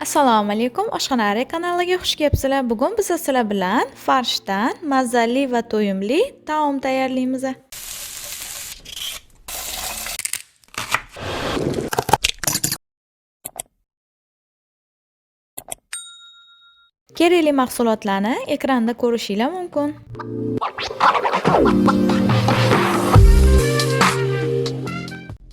Assalomu alaykum, Oshxona Are kanaliga xush kelibsizlar. Bugun biz sizlar bilan farshdan mazali va to'yimli taom tayyorlaymiz. Kerakli mahsulotlarni ekranda ko'rishingiz mumkin.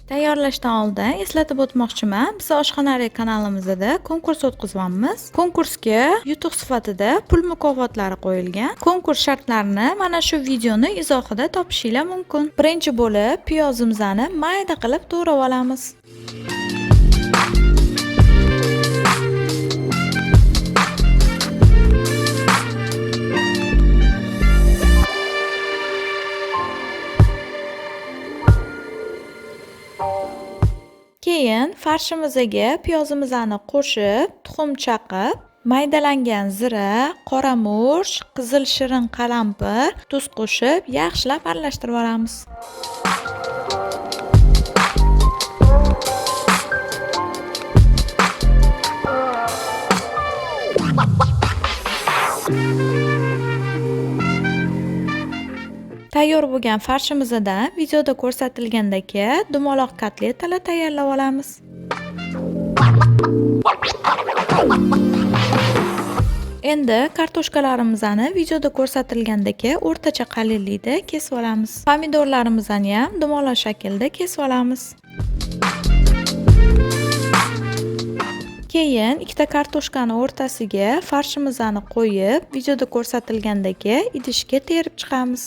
Tayyorlashdan oldin eslatib o'tmoqchiman, biz Oshxona Are kanalimizda konkurs o'tkazamiz. Konkursga yutuq sifatida pul mukofotlari qo'yilgan. Konkurs shartlarini mana shu videoni izohida topishingiz mumkin. Birinchi bo'lib piyozimizni mayda qilib to'g'rab olamiz. Keyin farshimizga piyozimizni qo'shib, tuxum chaqib, maydalangan zira, qora murch, qizil shirin qalampir, tuz qo'shib, yaxshilab aralashtirib olamiz. Tayyor bo'lgan farshimizdan videoda ko'rsatilgandek dumaloq kotletalar tayyorlab olamiz. Endi kartoshkalarimizni videoda ko'rsatilgandek o'rtacha qalinlikda kesib olamiz. Pomidorlarimizni ham dumaloq shaklda kesib olamiz. Keyin ikkita kartoshkani o'rtasiga farshimizni qo'yib, videoda ko'rsatilgandek idishga terib chiqamiz.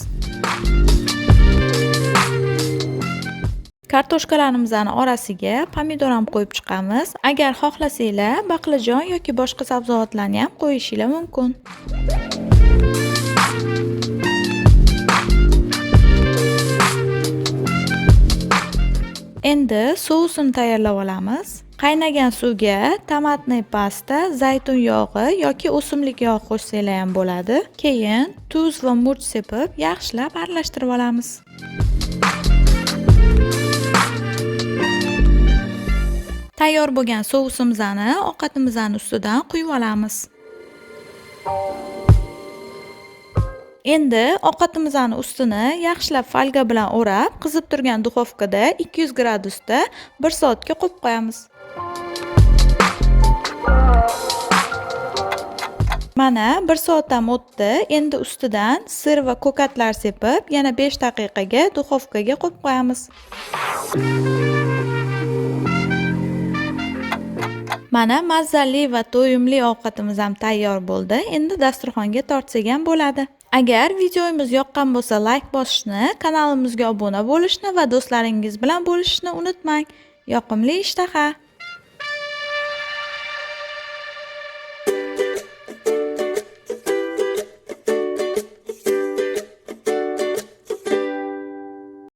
Kartoshkalarimizning orasiga pomidor ham qo'yib chiqamiz. Agar xohlasanglar, baqlajon yoki boshqa sabzavotlarni ham qo'yishingiz mumkin. Endi sousini tayyorlab olamiz. Qaynagan suvga tomatli pasta, zaytun yog'i yoki o'simlik yog'i qo'shsanglar ham bo'ladi. Keyin tuz va murch sepib, yaxshilab aralashtirib olamiz. Tayyor bo'lgan sousimizni ovqatimizning ustidan quyib olamiz. Endi ovqatimizning ustini yaxshilab folga bilan o'rab, qizib turgan duxovkada 200 gradusda 1 soatga qo'yib qo'yamiz. Mana 1 soatdan o'tdi. Endi ustidan sir va ko'katlar sepib, yana 5 daqiqaga duxovkaga qo'yib qo'yamiz. Mana mazali va to'yimli ovqatimiz ham tayyor bo'ldi. Endi dasturxonga tortsak ham bo'ladi. Agar videomiz yoqqan bo'lsa, like bosishni, kanalimizga obuna bo'lishni va do'stlaringiz bilan bo'lishni unutmang. Yoqimli ishtaha!